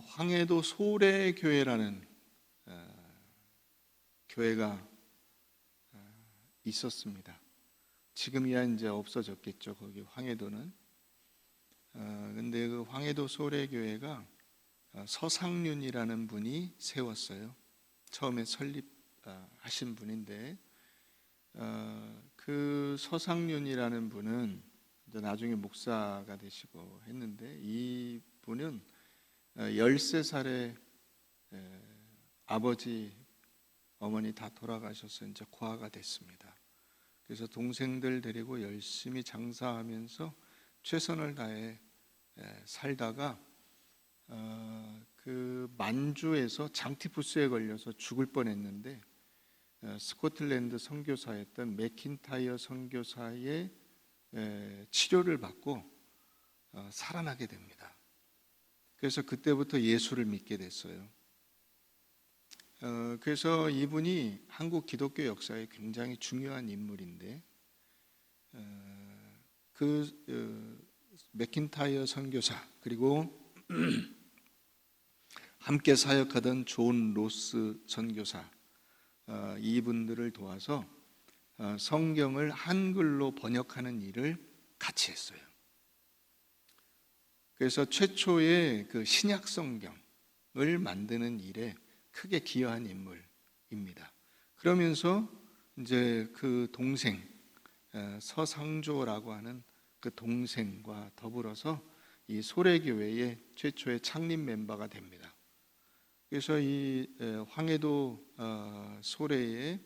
황해도 소래교회라는 교회가 있었습니다. 지금이야 이제 없어졌겠죠. 거기 황해도는. 근데 그 황해도 소래교회가 서상륜이라는 분이 세웠어요. 처음에 설립하신 분인데, 그 서상륜이라는 분은 이제 나중에 목사가 되시고 했는데, 이 분은 13살에 아버지, 어머니 다 돌아가셔서 이제 고아가 됐습니다. 그래서 동생들 데리고 열심히 장사하면서 최선을 다해 살다가 그 만주에서 장티푸스에 걸려서 죽을 뻔했는데, 스코틀랜드 선교사였던 맥킨타이어 선교사의 치료를 받고 살아나게 됩니다. 그래서 그때부터 예수를 믿게 됐어요. 그래서 이분이 한국 기독교 역사에 굉장히 중요한 인물인데, 맥킨타이어 선교사, 그리고 함께 사역하던 존 로스 선교사, 이분들을 도와서 성경을 한글로 번역하는 일을 같이 했어요. 그래서 최초의 그 신약 성경을 만드는 일에 크게 기여한 인물입니다. 그러면서 이제 그 동생 서상조라고 하는 그 동생과 더불어서 이 소래교회의 최초의 창립 멤버가 됩니다. 그래서 이 황해도 소래의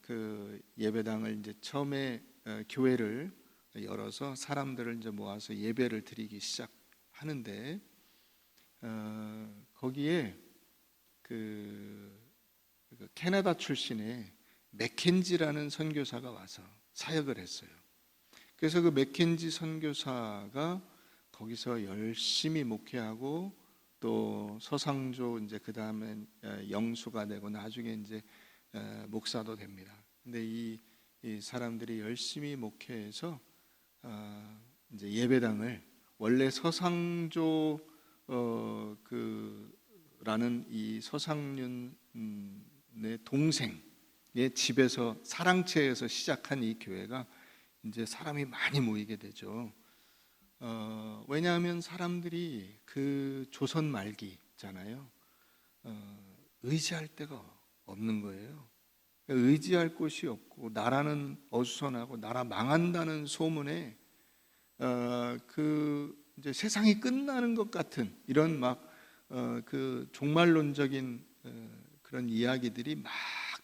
그 예배당을 이제 처음에 교회를 열어서 사람들을 이제 모아서 예배를 드리기 시작하는데, 거기에 그 캐나다 출신의 맥켄지라는 선교사가 와서 사역을 했어요. 그래서 그 맥켄지 선교사가 거기서 열심히 목회하고, 또 서상조 이제 그 다음에 영수가 되고 나중에 이제 목사도 됩니다. 근데 이 사람들이 열심히 목회해서 이제 예배당을, 원래 서상조 라는 이 서상륜의 동생의 집에서, 사랑채에서 시작한 이 교회가 이제 사람이 많이 모이게 되죠. 왜냐하면 사람들이 그 조선 말기잖아요. 의지할 데가 없는 거예요. 의지할 곳이 없고, 나라는 어수선하고 나라 망한다는 소문에 그 이제 세상이 끝나는 것 같은 이런 그 종말론적인 그런 이야기들이 막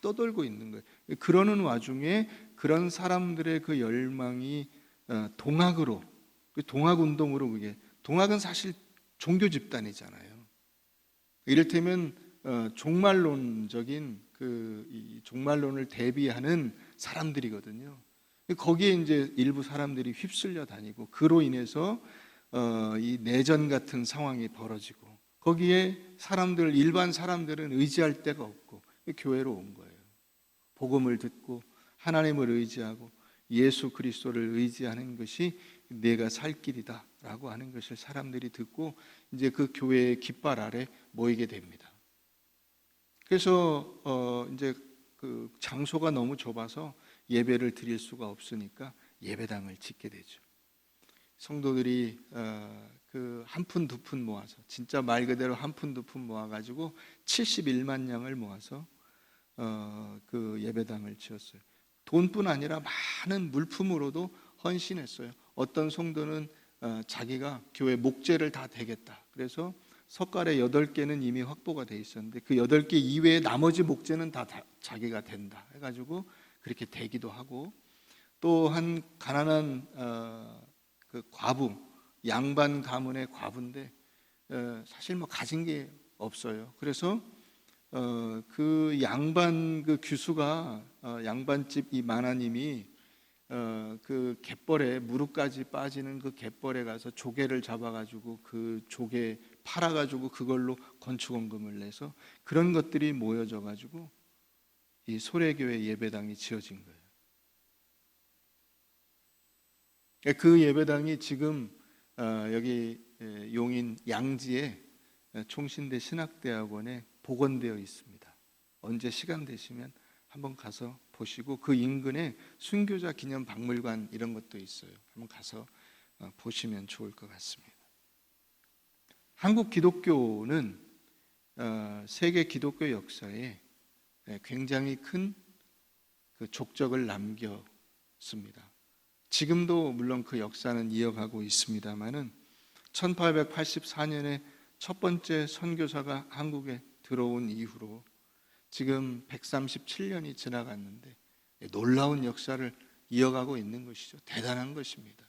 떠돌고 있는 거예요. 그러는 와중에 그런 사람들의 그 열망이 동학으로, 동학 운동으로, 그게 동학은 사실 종교 집단이잖아요. 이를테면 종말론적인 이 종말론을 대비하는 사람들이거든요. 거기에 이제 일부 사람들이 휩쓸려 다니고, 그로 인해서 이 내전 같은 상황이 벌어지고, 거기에 일반 사람들은 의지할 데가 없고 교회로 온 거예요. 복음을 듣고 하나님을 의지하고 예수 그리스도를 의지하는 것이 내가 살 길이다 라고 하는 것을 사람들이 듣고 이제 그 교회의 깃발 아래 모이게 됩니다. 그래서 이제 그 장소가 너무 좁아서 예배를 드릴 수가 없으니까 예배당을 짓게 되죠. 성도들이 그 한 푼 두 푼 모아서, 진짜 말 그대로 한 푼 두 푼 모아가지고 71만 양을 모아서 그 예배당을 지었어요. 돈뿐 아니라 많은 물품으로도 헌신했어요. 어떤 성도는 자기가 교회 목재를 다 대겠다. 그래서 석가래 8개는 이미 확보가 돼 있었는데, 그 8개 이외에 나머지 목재는 다 자기가 된다 해가지고 그렇게 대기도 하고, 또 한 가난한 그 과부, 양반 가문의 과부인데 사실 뭐 가진 게 없어요. 그래서 그 양반 그 규수가, 양반집 이 마나님이 그 갯벌에, 무릎까지 빠지는 그 갯벌에 가서 조개를 잡아가지고 그 조개 팔아가지고 그걸로 건축원금을 내서, 그런 것들이 모여져가지고 이 소래교회 예배당이 지어진 거예요. 그 예배당이 지금 여기 용인 양지에 총신대 신학대학원에 복원되어 있습니다. 언제 시간 되시면 한번 가서 보시고, 그 인근에 순교자 기념 박물관 이런 것도 있어요. 한번 가서 보시면 좋을 것 같습니다. 한국 기독교는 세계 기독교 역사에 굉장히 큰 그 족적을 남겼습니다. 지금도 물론 그 역사는 이어가고 있습니다만은 1884년에 첫 번째 선교사가 한국에 들어온 이후로 지금 137년이 지나갔는데 놀라운 역사를 이어가고 있는 것이죠. 대단한 것입니다.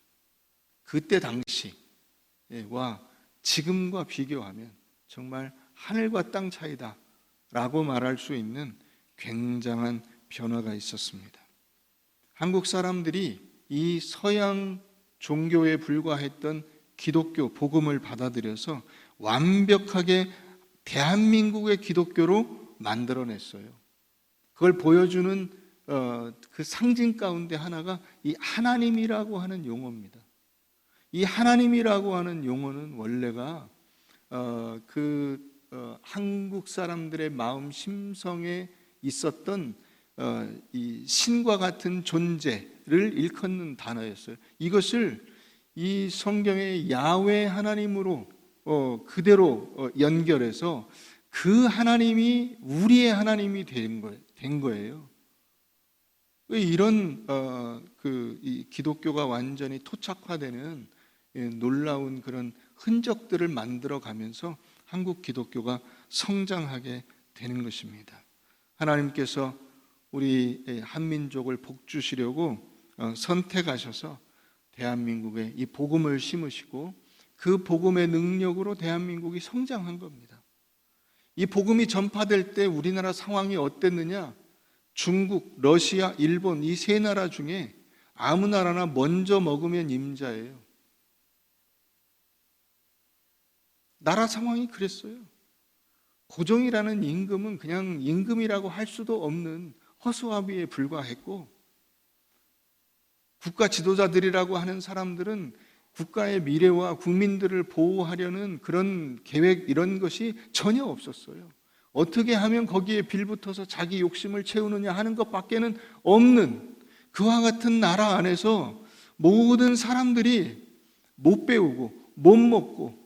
그때 당시와 지금과 비교하면 정말 하늘과 땅 차이다 라고 말할 수 있는 굉장한 변화가 있었습니다. 한국 사람들이 이 서양 종교에 불과했던 기독교 복음을 받아들여서 완벽하게 대한민국의 기독교로 만들어냈어요. 그걸 보여주는 그 상징 가운데 하나가 이 하나님이라고 하는 용어입니다. 이 하나님이라고 하는 용어는 원래가 한국 사람들의 마음 심성에 있었던 이 신과 같은 존재를 일컫는 단어였어요. 이것을 이 성경의 야훼 하나님으로 그대로 연결해서 그 하나님이 우리의 하나님이 된 거예요. 이런 이 기독교가 완전히 토착화되는 놀라운 그런 흔적들을 만들어가면서 한국 기독교가 성장하게 되는 것입니다. 하나님께서 우리 한민족을 복주시려고 선택하셔서 대한민국에 이 복음을 심으시고 그 복음의 능력으로 대한민국이 성장한 겁니다. 이 복음이 전파될 때 우리나라 상황이 어땠느냐? 중국, 러시아, 일본 이 세 나라 중에 아무 나라나 먼저 먹으면 임자예요. 나라 상황이 그랬어요. 고종이라는 임금은 그냥 임금이라고 할 수도 없는 허수아비에 불과했고, 국가 지도자들이라고 하는 사람들은 국가의 미래와 국민들을 보호하려는 그런 계획 이런 것이 전혀 없었어요. 어떻게 하면 거기에 빌붙어서 자기 욕심을 채우느냐 하는 것밖에는 없는 그와 같은 나라 안에서 모든 사람들이 못 배우고 못 먹고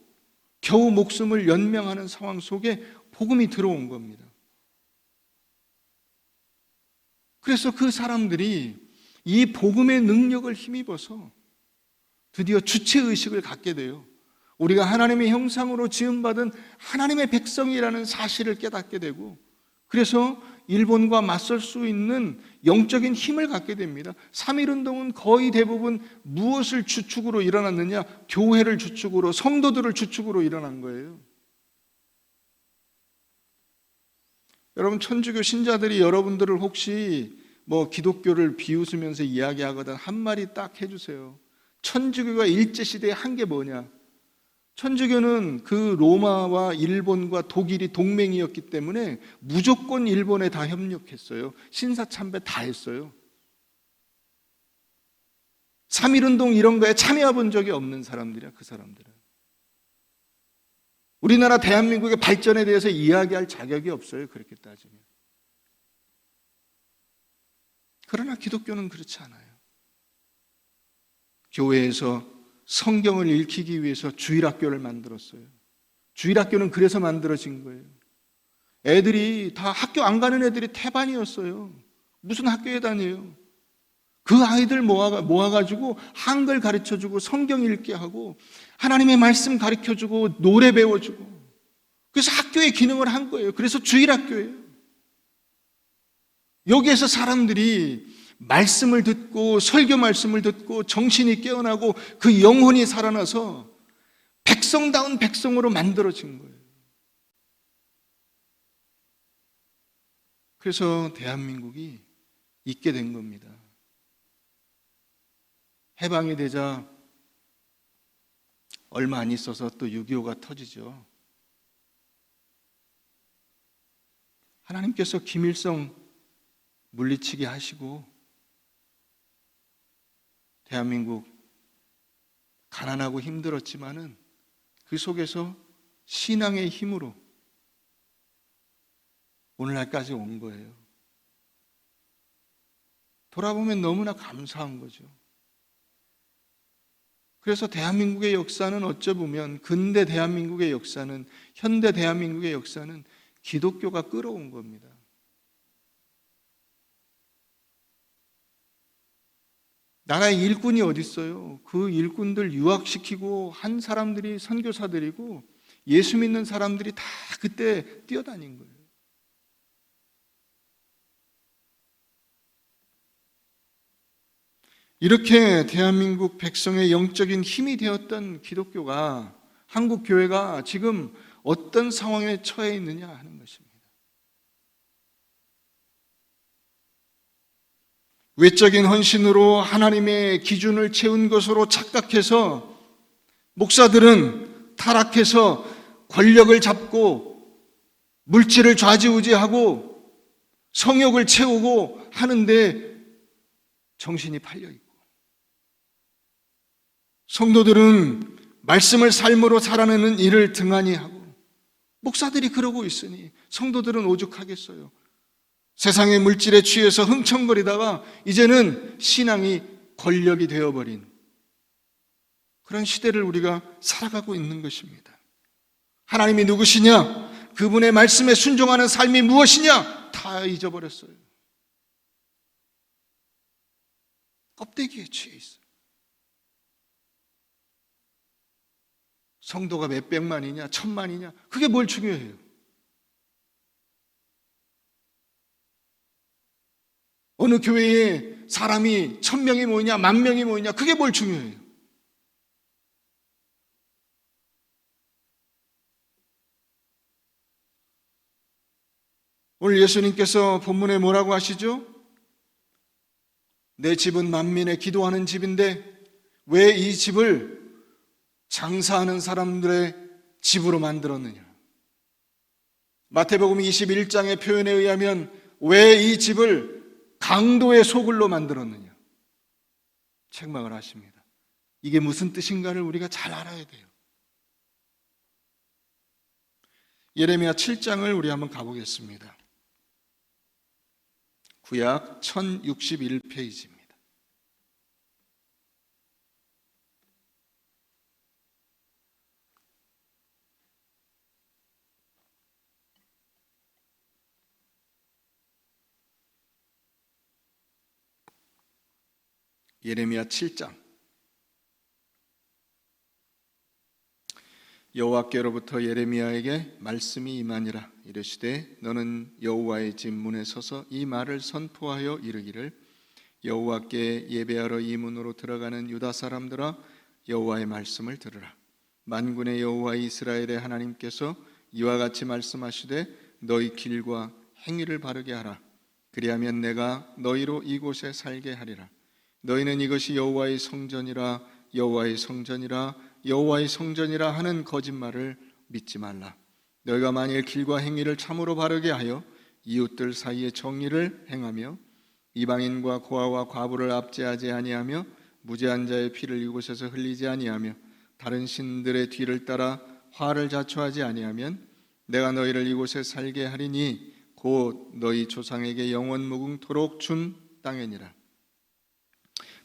겨우 목숨을 연명하는 상황 속에 복음이 들어온 겁니다. 그래서 그 사람들이 이 복음의 능력을 힘입어서 드디어 주체의식을 갖게 돼요. 우리가 하나님의 형상으로 지음받은 하나님의 백성이라는 사실을 깨닫게 되고, 그래서 일본과 맞설 수 있는 영적인 힘을 갖게 됩니다. 3.1운동은 거의 대부분 무엇을 주축으로 일어났느냐? 교회를 주축으로, 성도들을 주축으로 일어난 거예요. 여러분, 천주교 신자들이 여러분들을 혹시 기독교를 비웃으면서 이야기하거든 한마디 딱 해주세요. 천주교가 일제시대에 한 게 뭐냐? 천주교는 그 로마와 일본과 독일이 동맹이었기 때문에 무조건 일본에 다 협력했어요. 신사참배 다 했어요. 3.1운동 이런 거에 참여해 본 적이 없는 사람들이야, 그 사람들은. 우리나라 대한민국의 발전에 대해서 이야기할 자격이 없어요, 그렇게 따지면. 그러나 기독교는 그렇지 않아요. 교회에서 성경을 읽히기 위해서 주일학교를 만들었어요. 주일학교는 그래서 만들어진 거예요. 애들이 다 학교 안 가는 애들이 태반이었어요. 무슨 학교에 다녀요? 그 아이들 모아가지고 한글 가르쳐주고 성경 읽게 하고 하나님의 말씀 가르쳐주고 노래 배워주고, 그래서 학교의 기능을 한 거예요. 그래서 주일학교예요. 여기에서 사람들이 말씀을 듣고 설교 말씀을 듣고 정신이 깨어나고 그 영혼이 살아나서 백성다운 백성으로 만들어진 거예요. 그래서 대한민국이 있게 된 겁니다. 해방이 되자 얼마 안 있어서 또 6.25가 터지죠. 하나님께서 김일성 물리치게 하시고 대한민국 가난하고 힘들었지만은 그 속에서 신앙의 힘으로 오늘날까지 온 거예요. 돌아보면 너무나 감사한 거죠. 그래서 대한민국의 역사는 어쩌보면 근대 대한민국의 역사는 현대 대한민국의 역사는 기독교가 끌어온 겁니다. 나라에 일꾼이 어디 있어요? 그 일꾼들 유학시키고 한 사람들이 선교사들이고 예수 믿는 사람들이 다 그때 뛰어다닌 거예요. 이렇게 대한민국 백성의 영적인 힘이 되었던 기독교가, 한국 교회가 지금 어떤 상황에 처해 있느냐 하는 것입니다. 외적인 헌신으로 하나님의 기준을 채운 것으로 착각해서 목사들은 타락해서 권력을 잡고 물질을 좌지우지하고 성욕을 채우고 하는데 정신이 팔려 있고, 성도들은 말씀을 삶으로 살아내는 일을 등한히 하고, 목사들이 그러고 있으니 성도들은 오죽하겠어요. 세상의 물질에 취해서 흥청거리다가 이제는 신앙이 권력이 되어버린 그런 시대를 우리가 살아가고 있는 것입니다. 하나님이 누구시냐? 그분의 말씀에 순종하는 삶이 무엇이냐? 다 잊어버렸어요. 껍데기에 취해 있어요. 성도가 몇 백만이냐, 천만이냐, 그게 뭘 중요해요? 어느 교회에 사람이 1000명이 모이냐, 10,000명이 모이냐, 그게 뭘 중요해요? 오늘 예수님께서 본문에 뭐라고 하시죠? 내 집은 만민의 기도하는 집인데 왜 이 집을 장사하는 사람들의 집으로 만들었느냐? 마태복음 21장의 표현에 의하면 왜 이 집을 강도의 소굴로 만들었느냐? 책망을 하십니다. 이게 무슨 뜻인가를 우리가 잘 알아야 돼요. 예레미야 7장을 우리 한번 가보겠습니다. 구약 1061페이지입니다. 예레미야 7장. 여호와께로부터 예레미야에게 말씀이 임하니라. 이르시되 너는 여호와의 집 문에 서서 이 말을 선포하여 이르기를 여호와께 예배하러 이 문으로 들어가는 유다 사람들아, 여호와의 말씀을 들으라. 만군의 여호와 이스라엘의 하나님께서 이와 같이 말씀하시되 너희 길과 행위를 바르게 하라. 그리하면 내가 너희로 이곳에 살게 하리라. 너희는 이것이 여호와의 성전이라, 여호와의 성전이라, 여호와의 성전이라 하는 거짓말을 믿지 말라. 너희가 만일 길과 행위를 참으로 바르게 하여 이웃들 사이에 정의를 행하며 이방인과 고아와 과부를 압제하지 아니하며 무죄한 자의 피를 이곳에서 흘리지 아니하며 다른 신들의 뒤를 따라 화를 자초하지 아니하면 내가 너희를 이곳에 살게 하리니 곧 너희 조상에게 영원 무궁토록 준 땅이니라.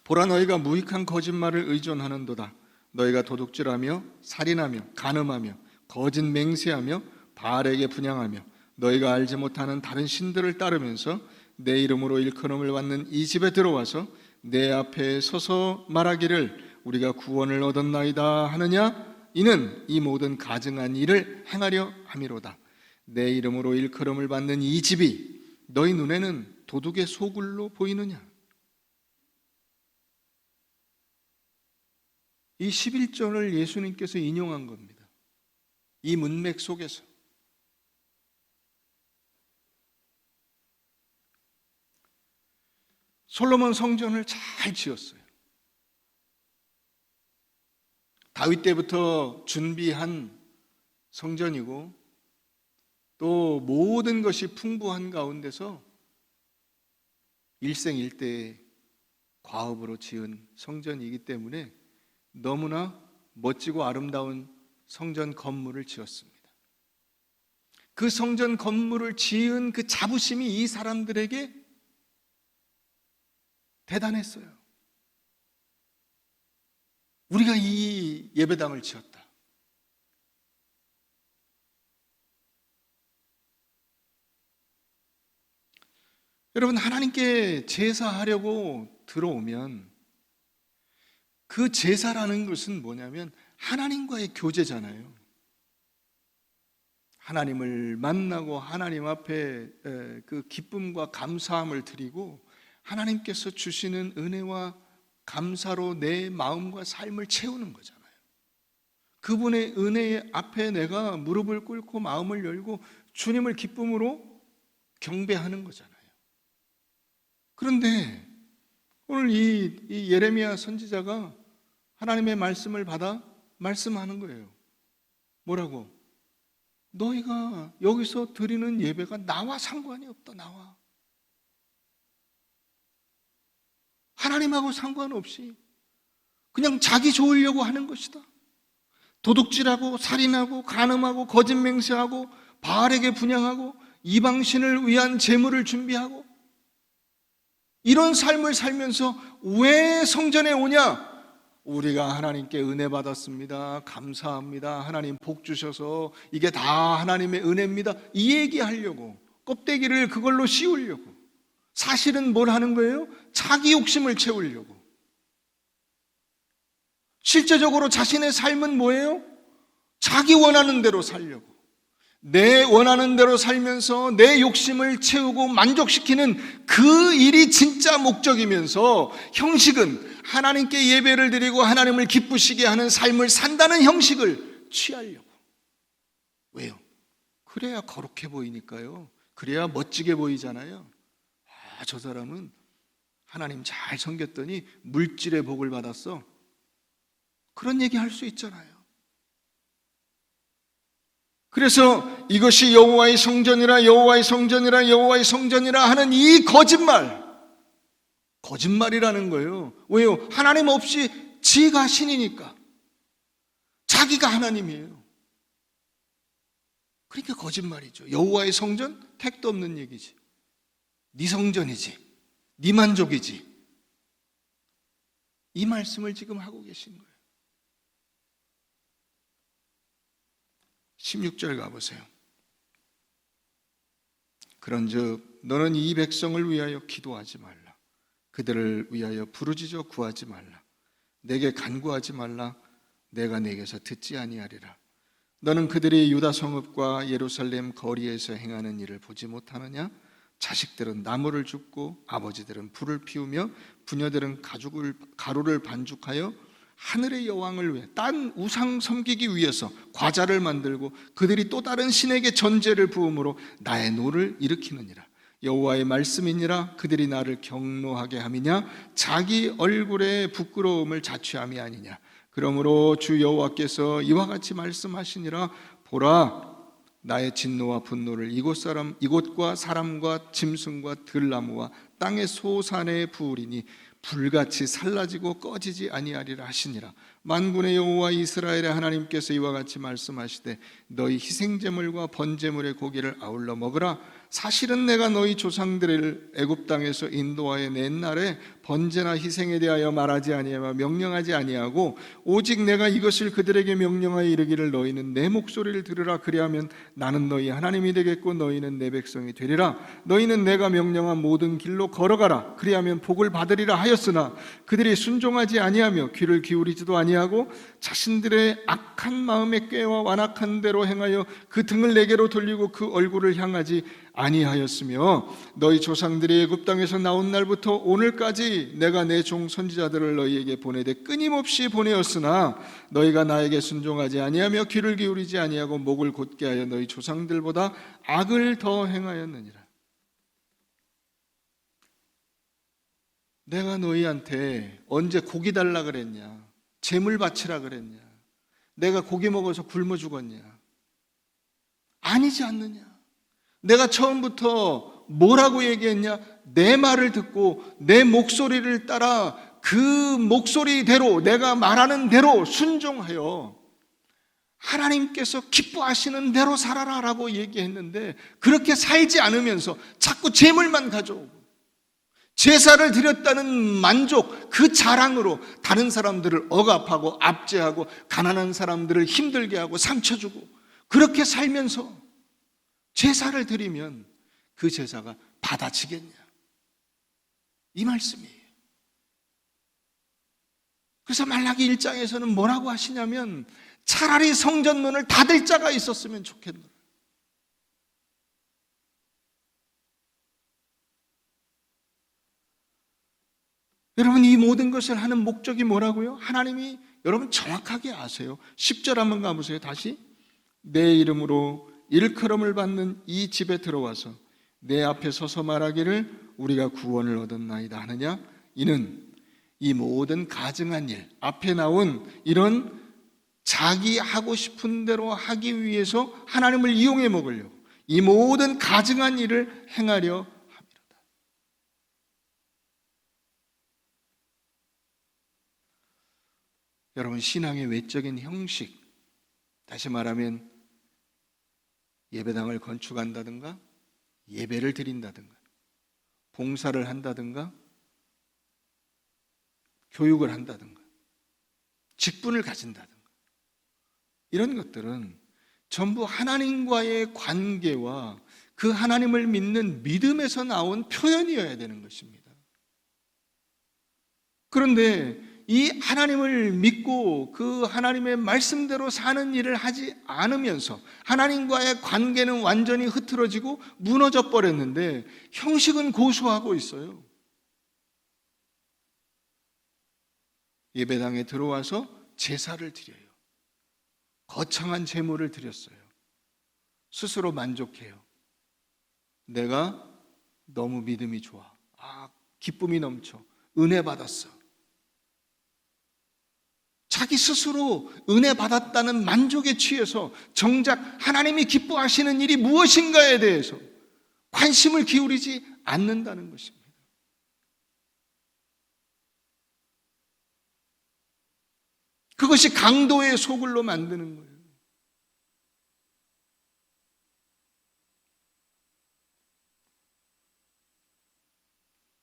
보라, 너희가 무익한 거짓말을 의존하는도다. 너희가 도둑질하며 살인하며 간음하며 거짓 맹세하며 바알에게 분향하며 너희가 알지 못하는 다른 신들을 따르면서 내 이름으로 일컬음을 받는 이 집에 들어와서 내 앞에 서서 말하기를 우리가 구원을 얻었나이다 하느냐? 이는 이 모든 가증한 일을 행하려 함이로다. 내 이름으로 일컬음을 받는 이 집이 너희 눈에는 도둑의 소굴로 보이느냐? 이 11절을 예수님께서 인용한 겁니다. 이 문맥 속에서. 솔로몬 성전을 잘 지었어요. 다윗 때부터 준비한 성전이고 또 모든 것이 풍부한 가운데서 일생일대의 과업으로 지은 성전이기 때문에 너무나 멋지고 아름다운 성전 건물을 지었습니다. 그 성전 건물을 지은 그 자부심이 이 사람들에게 대단했어요. 우리가 이 예배당을 지었다. 여러분, 하나님께 제사하려고 들어오면 그 제사라는 것은 뭐냐면 하나님과의 교제잖아요. 하나님을 만나고 하나님 앞에 그 기쁨과 감사함을 드리고 하나님께서 주시는 은혜와 감사로 내 마음과 삶을 채우는 거잖아요. 그분의 은혜 앞에 내가 무릎을 꿇고 마음을 열고 주님을 기쁨으로 경배하는 거잖아요. 그런데 오늘 이 예레미야 선지자가 하나님의 말씀을 받아 말씀하는 거예요. 뭐라고? 너희가 여기서 드리는 예배가 나와 상관이 없다. 나와. 하나님하고 상관없이 그냥 자기 좋으려고 하는 것이다. 도둑질하고 살인하고 간음하고 거짓 맹세하고 바알에게 분향하고 이방신을 위한 제물을 준비하고 이런 삶을 살면서 왜 성전에 오냐? 우리가 하나님께 은혜 받았습니다. 감사합니다. 하나님 복 주셔서 이게 다 하나님의 은혜입니다. 이 얘기하려고 껍데기를 그걸로 씌우려고. 사실은 뭘 하는 거예요? 자기 욕심을 채우려고. 실제적으로 자신의 삶은 뭐예요? 자기 원하는 대로 살려고. 내 원하는 대로 살면서 내 욕심을 채우고 만족시키는 그 일이 진짜 목적이면서 형식은 하나님께 예배를 드리고 하나님을 기쁘시게 하는 삶을 산다는 형식을 취하려고. 왜요? 그래야 거룩해 보이니까요. 그래야 멋지게 보이잖아요. 아, 저 사람은 하나님 잘 섬겼더니 물질의 복을 받았어. 그런 얘기 할 수 있잖아요. 그래서 이것이 여호와의 성전이라 여호와의 성전이라 여호와의 성전이라 하는 이 거짓말이라는 거예요. 왜요? 하나님 없이 지가 신이니까. 자기가 하나님이에요. 그러니까 거짓말이죠. 여호와의 성전? 택도 없는 얘기지. 네 성전이지. 네 만족이지. 이 말씀을 지금 하고 계신 거예요. 16절 가보세요. 그런즉 너는 이 백성을 위하여 기도하지 말라. 그들을 위하여 부르짖어 구하지 말라. 내게 간구하지 말라. 내가 내게서 듣지 아니하리라. 너는 그들이 유다 성읍과 예루살렘 거리에서 행하는 일을 보지 못하느냐? 자식들은 나무를 줍고 아버지들은 불을 피우며 부녀들은 가루를 반죽하여 하늘의 여왕을 위해 딴 우상 섬기기 위해서 과자를 만들고 그들이 또 다른 신에게 전제를 부음으로 나의 노를 일으키느니라. 여호와의 말씀이니라. 그들이 나를 경노하게 함이냐? 자기 얼굴에 부끄러움을 자취함이 아니냐? 그러므로 주 여호와께서 이와 같이 말씀하시니라. 보라, 나의 진노와 분노를 이곳과 사람과 짐승과 들나무와 땅의 소산에 부으리니 불같이 살라지고 꺼지지 아니하리라 하시니라. 만군의 여호와 이스라엘의 하나님께서 이와 같이 말씀하시되 너희 희생제물과 번제물의 고기를 아울러 먹으라. 사실은 내가 너희 조상들을 애굽 땅에서 인도하여 낸 날에 번제나 희생에 대하여 말하지 아니하며 명령하지 아니하고 오직 내가 이것을 그들에게 명령하여 이르기를 너희는 내 목소리를 들으라. 그리하면 나는 너희 하나님이 되겠고 너희는 내 백성이 되리라. 너희는 내가 명령한 모든 길로 걸어가라. 그리하면 복을 받으리라 하였으나 그들이 순종하지 아니하며 귀를 기울이지도 아니하고 자신들의 악한 마음에 꾀와 완악한 대로 행하여 그 등을 내게로 돌리고 그 얼굴을 향하지 아니하였으며 너희 조상들이 애굽 땅에서 나온 날부터 오늘까지 내가 내 종 선지자들을 너희에게 보내되 끊임없이 보내었으나 너희가 나에게 순종하지 아니하며 귀를 기울이지 아니하고 목을 곧게 하여 너희 조상들보다 악을 더 행하였느니라. 내가 너희한테 언제 고기 달라 그랬냐? 제물 바치라 그랬냐? 내가 고기 먹어서 굶어 죽었냐? 아니지 않느냐? 내가 처음부터 뭐라고 얘기했냐? 내 말을 듣고 내 목소리를 따라 그 목소리대로 내가 말하는 대로 순종하여 하나님께서 기뻐하시는 대로 살아라라고 얘기했는데 그렇게 살지 않으면서 자꾸 재물만 가져오고 제사를 드렸다는 만족, 그 자랑으로 다른 사람들을 억압하고 압제하고 가난한 사람들을 힘들게 하고 상처 주고 그렇게 살면서 제사를 드리면 그 제사가 받아지겠냐? 이 말씀이에요. 그래서 말라기 1장에서는 뭐라고 하시냐면 차라리 성전문을 닫을 자가 있었으면 좋겠노라. 여러분, 이 모든 것을 하는 목적이 뭐라고요? 하나님이 여러분 정확하게 아세요. 10절 한번 가보세요. 다시. 내 이름으로 일컬음을 받는 이 집에 들어와서 내 앞에 서서 말하기를 우리가 구원을 얻었나이다 하느냐? 이는 이 모든 가증한 일, 앞에 나온 이런 자기 하고 싶은 대로 하기 위해서 하나님을 이용해 먹으려고 이 모든 가증한 일을 행하려 함이로다. 여러분, 신앙의 외적인 형식, 다시 말하면 예배당을 건축한다든가 예배를 드린다든가 봉사를 한다든가 교육을 한다든가 직분을 가진다든가 이런 것들은 전부 하나님과의 관계와 그 하나님을 믿는 믿음에서 나온 표현이어야 되는 것입니다. 그런데 이 하나님을 믿고 그 하나님의 말씀대로 사는 일을 하지 않으면서 하나님과의 관계는 완전히 흐트러지고 무너져 버렸는데 형식은 고수하고 있어요. 예배당에 들어와서 제사를 드려요. 거창한 제물을 드렸어요. 스스로 만족해요. 내가 너무 믿음이 좋아. 기쁨이 넘쳐. 은혜 받았어. 자기 스스로 은혜 받았다는 만족에 취해서 정작 하나님이 기뻐하시는 일이 무엇인가에 대해서 관심을 기울이지 않는다는 것입니다. 그것이 강도의 소굴로 만드는 거예요.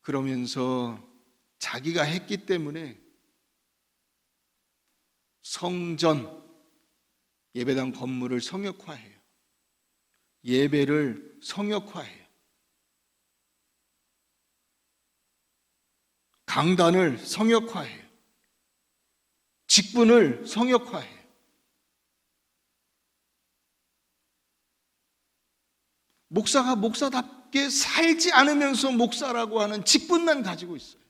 그러면서 자기가 했기 때문에 성전, 예배당 건물을 성역화해요. 예배를 성역화해요. 강단을 성역화해요. 직분을 성역화해요. 목사가 목사답게 살지 않으면서 목사라고 하는 직분만 가지고 있어요.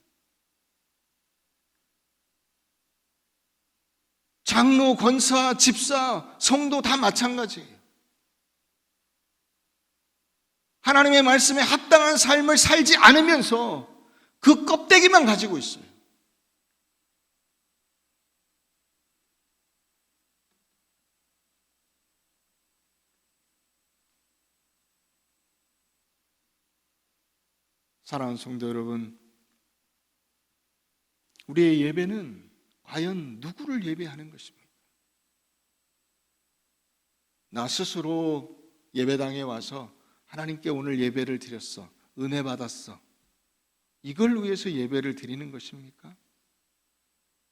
장로, 권사, 집사, 성도 다 마찬가지예요. 하나님의 말씀에 합당한 삶을 살지 않으면서 그 껍데기만 가지고 있어요. 사랑하는 성도 여러분, 우리의 예배는 과연 누구를 예배하는 것입니까? 나 스스로 예배당에 와서 하나님께 오늘 예배를 드렸어. 은혜 받았어. 이걸 위해서 예배를 드리는 것입니까?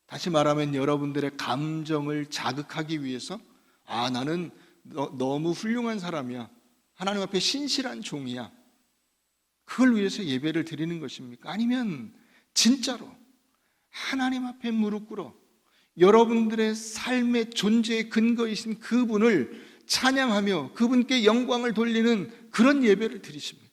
다시 말하면 여러분들의 감정을 자극하기 위해서 나는 너무 훌륭한 사람이야. 하나님 앞에 신실한 종이야. 그걸 위해서 예배를 드리는 것입니까? 아니면 진짜로 하나님 앞에 무릎 꿇어 여러분들의 삶의 존재의 근거이신 그분을 찬양하며 그분께 영광을 돌리는 그런 예배를 드리십니까?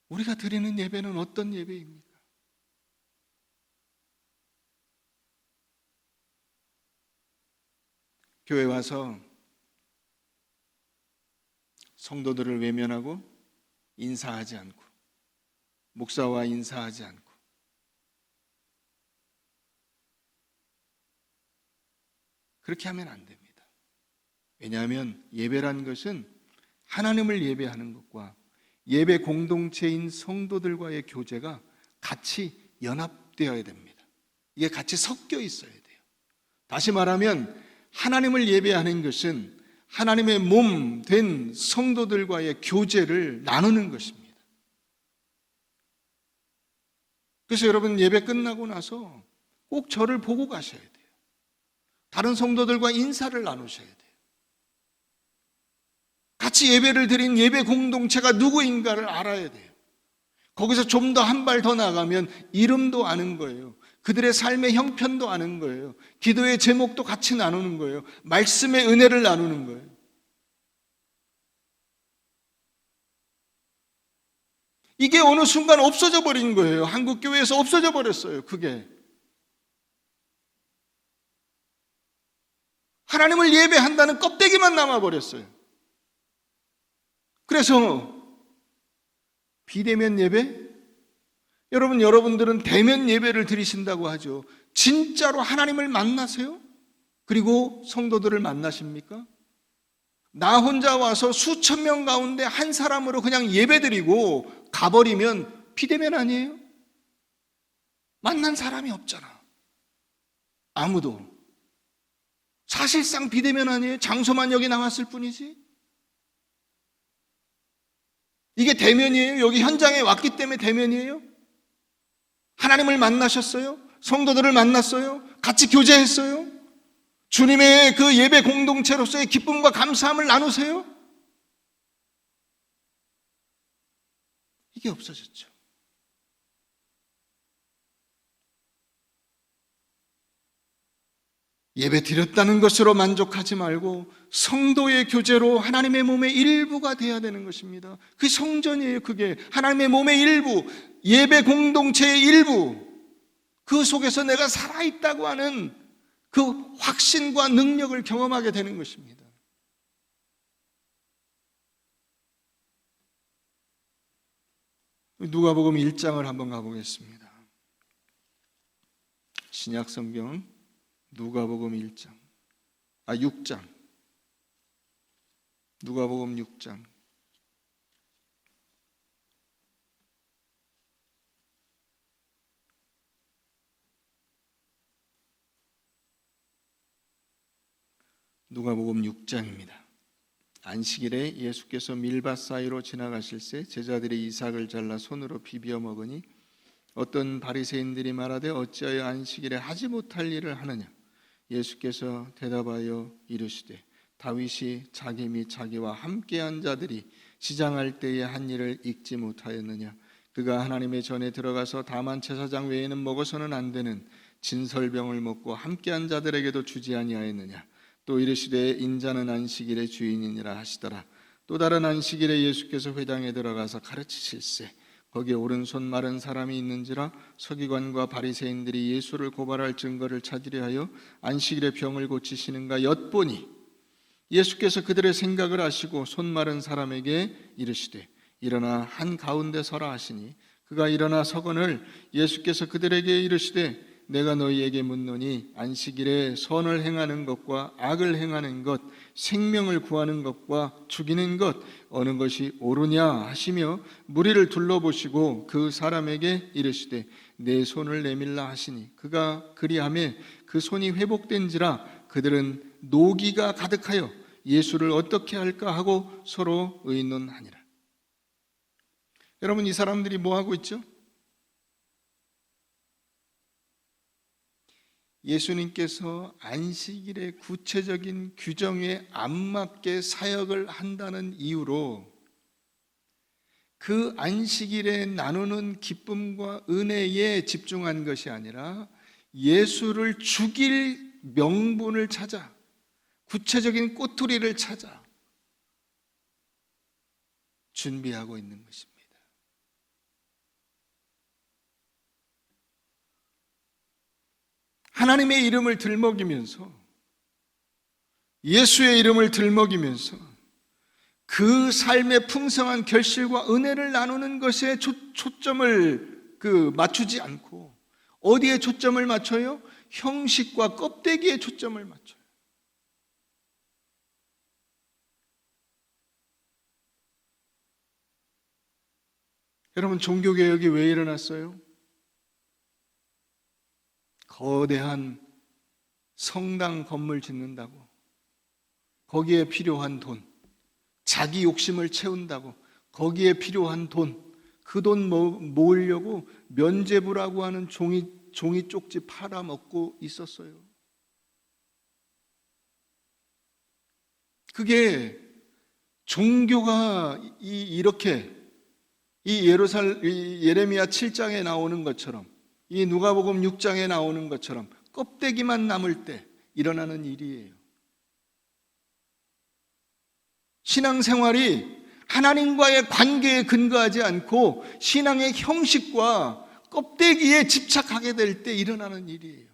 우리가 드리는 예배는 어떤 예배입니까? 교회 와서 성도들을 외면하고 인사하지 않고 목사와 인사하지 않고 그렇게 하면 안 됩니다. 왜냐하면 예배란 것은 하나님을 예배하는 것과 예배 공동체인 성도들과의 교제가 같이 연합되어야 됩니다. 이게 같이 섞여 있어야 돼요. 다시 말하면 하나님을 예배하는 것은 하나님의 몸 된 성도들과의 교제를 나누는 것입니다. 그래서 여러분, 예배 끝나고 나서 꼭 저를 보고 가셔야 돼요. 다른 성도들과 인사를 나누셔야 돼요. 같이 예배를 드린 예배 공동체가 누구인가를 알아야 돼요. 거기서 좀 더 한 발 더 나가면 이름도 아는 거예요. 그들의 삶의 형편도 아는 거예요. 기도의 제목도 같이 나누는 거예요. 말씀의 은혜를 나누는 거예요. 이게 어느 순간 없어져 버린 거예요. 한국 교회에서 없어져 버렸어요. 그게 하나님을 예배한다는 껍데기만 남아 버렸어요. 그래서 비대면 예배? 여러분들은 대면 예배를 드리신다고 하죠. 진짜로 하나님을 만나세요? 그리고 성도들을 만나십니까? 나 혼자 와서 수천 명 가운데 한 사람으로 그냥 예배드리고 가버리면 비대면 아니에요? 만난 사람이 없잖아. 아무도. 사실상 비대면 아니에요? 장소만 여기 나왔을 뿐이지. 이게 대면이에요? 여기 현장에 왔기 때문에 대면이에요? 하나님을 만나셨어요? 성도들을 만났어요? 같이 교제했어요? 주님의 그 예배 공동체로서의 기쁨과 감사함을 나누세요? 이게 없어졌죠. 예배 드렸다는 것으로 만족하지 말고 성도의 교제로 하나님의 몸의 일부가 돼야 되는 것입니다. 그 성전이에요. 그게 하나님의 몸의 일부, 예배 공동체의 일부, 그 속에서 내가 살아있다고 하는 그 확신과 능력을 경험하게 되는 것입니다. 누가복음 1장을 한번 가보겠습니다. 신약 성경 누가복음 6장. 누가복음 6장. 누가복음 6장입니다. 안식일에 예수께서 밀밭 사이로 지나가실새 제자들이 이삭을 잘라 손으로 비벼 먹으니 어떤 바리새인들이 말하되 어찌하여 안식일에 하지 못할 일을 하느냐. 예수께서 대답하여 이르시되 다윗이 자기 및 자기와 함께한 자들이 시장할 때에 한 일을 읽지 못하였느냐. 그가 하나님의 전에 들어가서 다만 제사장 외에는 먹어서는 안 되는 진설병을 먹고 함께한 자들에게도 주지 아니하였느냐. 또 이르시되 인자는 안식일의 주인이니라 하시더라. 또 다른 안식일에 예수께서 회당에 들어가서 가르치실세 거기에 오른손 마른 사람이 있는지라 서기관과 바리새인들이 예수를 고발할 증거를 찾으려 하여 안식일에 병을 고치시는가 엿보니 예수께서 그들의 생각을 아시고 손 마른 사람에게 이르시되 일어나 한 가운데 서라 하시니 그가 일어나 서거늘 예수께서 그들에게 이르시되 내가 너희에게 묻노니 안식일에 선을 행하는 것과 악을 행하는 것, 생명을 구하는 것과 죽이는 것 어느 것이 옳으냐 하시며 무리를 둘러보시고 그 사람에게 이르시되 내 손을 내밀라 하시니 그가 그리하매 그 손이 회복된지라. 그들은 노기가 가득하여 예수를 어떻게 할까 하고 서로 의논하니라. 여러분, 이 사람들이 뭐 하고 있죠? 예수님께서 안식일의 구체적인 규정에 안 맞게 사역을 한다는 이유로 그 안식일에 나누는 기쁨과 은혜에 집중한 것이 아니라 예수를 죽일 명분을 찾아, 구체적인 꼬투리를 찾아 준비하고 있는 것입니다. 하나님의 이름을 들먹이면서, 예수의 이름을 들먹이면서 그 삶의 풍성한 결실과 은혜를 나누는 것에 초점을 맞추지 않고 어디에 초점을 맞춰요? 형식과 껍데기에 초점을 맞춰요. 여러분, 종교개혁이 왜 일어났어요? 거대한 성당 건물 짓는다고, 거기에 필요한 돈, 자기 욕심을 채운다고, 거기에 필요한 돈, 그 돈 모으려고 면죄부라고 하는 종이 쪽지 팔아먹고 있었어요. 그게 종교가 이렇게 이 예레미야 7장에 나오는 것처럼, 이 누가복음 6장에 나오는 것처럼 껍데기만 남을 때 일어나는 일이에요. 신앙생활이 하나님과의 관계에 근거하지 않고 신앙의 형식과 껍데기에 집착하게 될 때 일어나는 일이에요.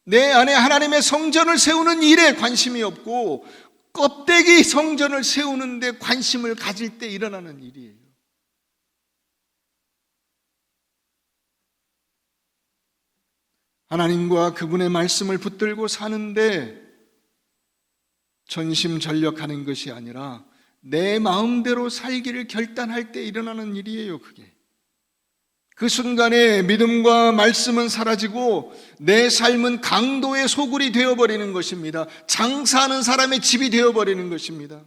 내 안에 하나님의 성전을 세우는 일에 관심이 없고 껍데기 성전을 세우는 데 관심을 가질 때 일어나는 일이에요. 하나님과 그분의 말씀을 붙들고 사는데 전심전력하는 것이 아니라 내 마음대로 살기를 결단할 때 일어나는 일이에요. 그게 그 순간에 믿음과 말씀은 사라지고 내 삶은 강도의 소굴이 되어버리는 것입니다. 장사하는 사람의 집이 되어버리는 것입니다.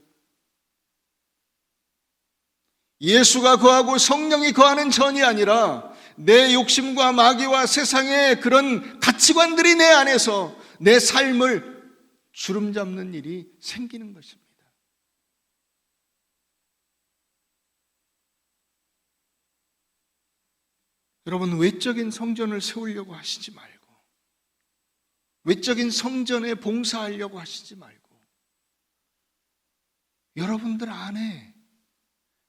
예수가 거하고 성령이 거하는 전이 아니라 내 욕심과 마귀와 세상의 그런 가치관들이 내 안에서 내 삶을 주름 잡는 일이 생기는 것입니다. 여러분, 외적인 성전을 세우려고 하시지 말고, 외적인 성전에 봉사하려고 하시지 말고, 여러분들 안에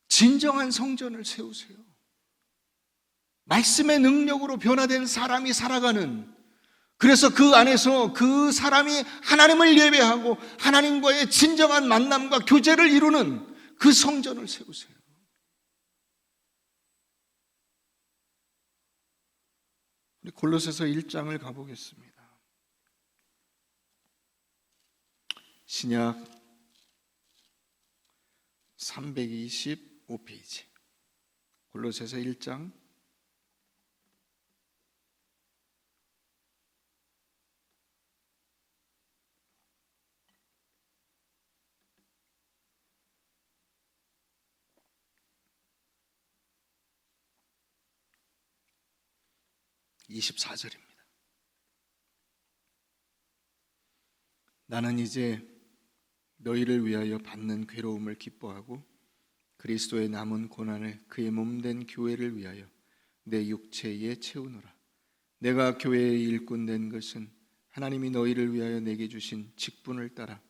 진정한 성전을 세우세요. 말씀의 능력으로 변화된 사람이 살아가는, 그래서 그 안에서 그 사람이 하나님을 예배하고 하나님과의 진정한 만남과 교제를 이루는 그 성전을 세우세요. 우리 골로새서 1장을 가보겠습니다. 신약 325페이지 골로새서 1장 24절입니다. 나는 이제 너희를 위하여 받는 괴로움을 기뻐하고 그리스도의 남은 고난을 그의 몸된 교회를 위하여 내 육체에 채우노라. 내가 교회의 일꾼 된 것은 하나님이 너희를 위하여 내게 주신 직분을 따라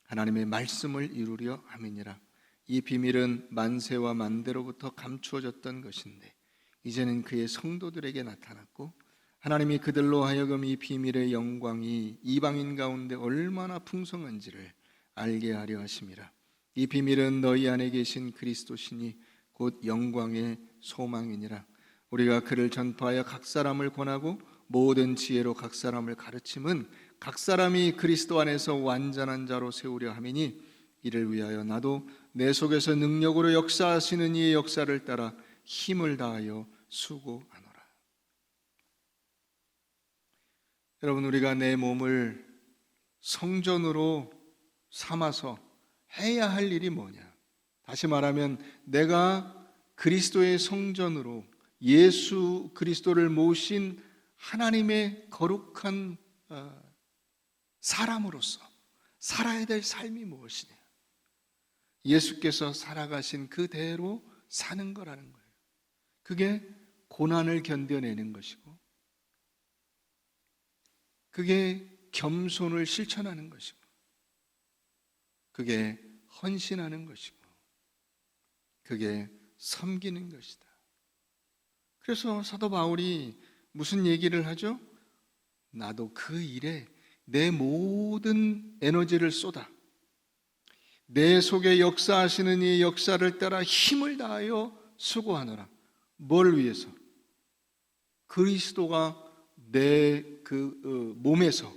하나님의 말씀을 이루려 함이니라. 이 비밀은 만세와 만대로부터 감추어졌던 것인데 이제는 그의 성도들에게 나타났고 하나님이 그들로 하여금 이 비밀의 영광이 이방인 가운데 얼마나 풍성한지를 알게 하려 하심이라. 이 비밀은 너희 안에 계신 그리스도시니 곧 영광의 소망이니라. 우리가 그를 전파하여 각 사람을 권하고 모든 지혜로 각 사람을 가르침은 각 사람이 그리스도 안에서 완전한 자로 세우려 함이니 이를 위하여 나도 내 속에서 능력으로 역사하시는 이의 역사를 따라 힘을 다하여 수고하노라. 여러분, 우리가 내 몸을 성전으로 삼아서 해야 할 일이 뭐냐? 다시 말하면 내가 그리스도의 성전으로 예수 그리스도를 모신 하나님의 거룩한 사람으로서 살아야 될 삶이 무엇이냐? 예수께서 살아가신 그대로 사는 거라는 거예요. 그게 고난을 견뎌내는 것이고, 그게 겸손을 실천하는 것이고, 그게 헌신하는 것이고, 그게 섬기는 것이다. 그래서 사도 바울이 무슨 얘기를 하죠? 나도 그 일에 내 모든 에너지를 쏟아 내 속에 역사하시는 이 역사를 따라 힘을 다하여 수고하노라. 뭘 위해서? 그리스도가 내 몸에서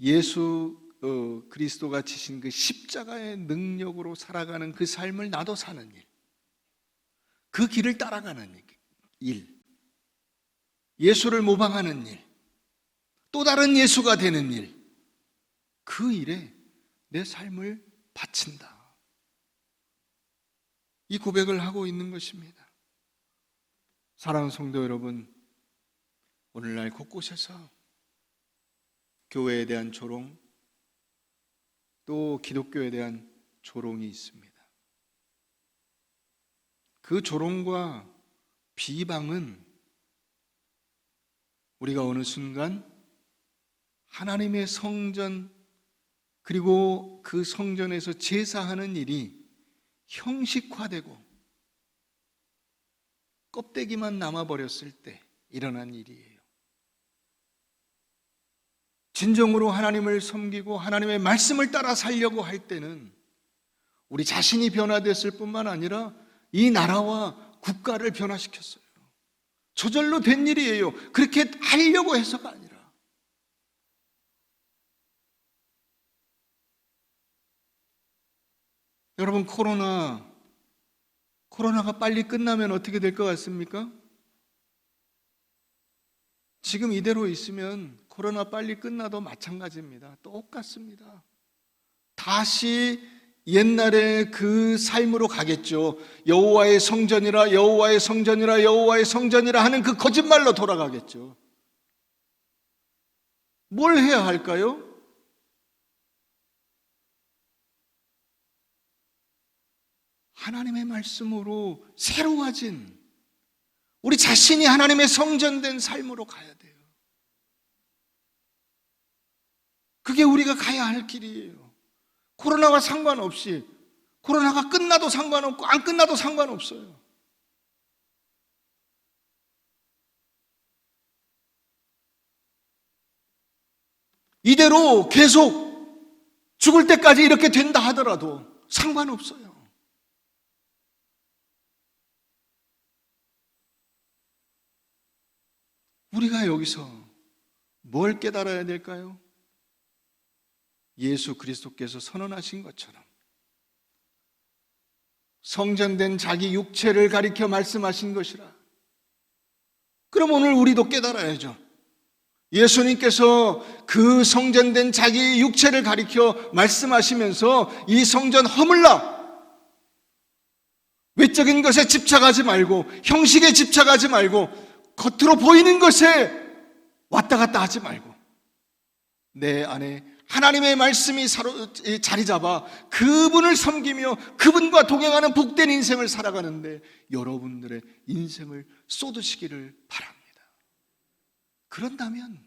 예수 그리스도가 지신 그 십자가의 능력으로 살아가는 그 삶을 나도 사는 일. 그 길을 따라가는 일, 예수를 모방하는 일, 또 다른 예수가 되는 일, 그 일에 내 삶을 바친다. 이 고백을 하고 있는 것입니다. 사랑하는 성도 여러분, 오늘날 곳곳에서 교회에 대한 조롱, 또 기독교에 대한 조롱이 있습니다. 그 조롱과 비방은 우리가 어느 순간 하나님의 성전, 그리고 그 성전에서 제사하는 일이 형식화되고 껍데기만 남아버렸을 때 일어난 일이에요. 진정으로 하나님을 섬기고 하나님의 말씀을 따라 살려고 할 때는 우리 자신이 변화됐을 뿐만 아니라 이 나라와 국가를 변화시켰어요. 저절로 된 일이에요. 그렇게 하려고 해서가 아니라. 여러분, 코로나가 빨리 끝나면 어떻게 될 것 같습니까? 지금 이대로 있으면 코로나 빨리 끝나도 마찬가지입니다. 똑같습니다. 다시 옛날에 그 삶으로 가겠죠. 여호와의 성전이라, 여호와의 성전이라, 여호와의 성전이라 하는 그 거짓말로 돌아가겠죠. 뭘 해야 할까요? 하나님의 말씀으로 새로워진 우리 자신이 하나님의 성전된 삶으로 가야 돼요. 그게 우리가 가야 할 길이에요. 코로나와 상관없이, 코로나가 끝나도 상관없고 안 끝나도 상관없어요. 이대로 계속 죽을 때까지 이렇게 된다 하더라도 상관없어요. 우리가 여기서 뭘 깨달아야 될까요? 예수 그리스도께서 선언하신 것처럼 성전된 자기 육체를 가리켜 말씀하신 것이라. 그럼 오늘 우리도 깨달아야죠. 예수님께서 그 성전된 자기 육체를 가리켜 말씀하시면서 이 성전 허물라, 외적인 것에 집착하지 말고, 형식에 집착하지 말고, 겉으로 보이는 것에 왔다 갔다 하지 말고 내 안에 하나님의 말씀이 자리 잡아 그분을 섬기며 그분과 동행하는 복된 인생을 살아가는데 여러분들의 인생을 쏟으시기를 바랍니다. 그런다면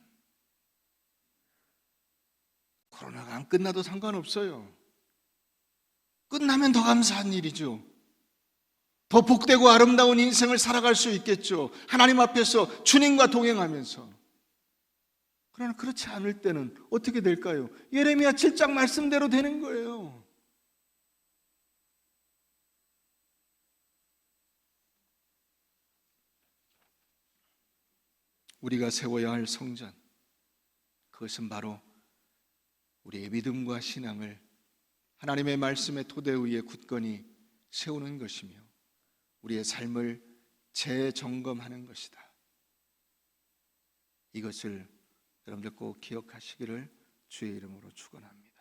코로나가 안 끝나도 상관없어요. 끝나면 더 감사한 일이죠. 더 복되고 아름다운 인생을 살아갈 수 있겠죠. 하나님 앞에서 주님과 동행하면서. 그러나 그렇지 않을 때는 어떻게 될까요? 예레미야 7장 말씀대로 되는 거예요. 우리가 세워야 할 성전, 그것은 바로 우리의 믿음과 신앙을 하나님의 말씀의 토대 위에 굳건히 세우는 것이며 우리의 삶을 재점검하는 것이다. 이것을 여러분들 꼭 기억하시기를 주의 이름으로 축원합니다.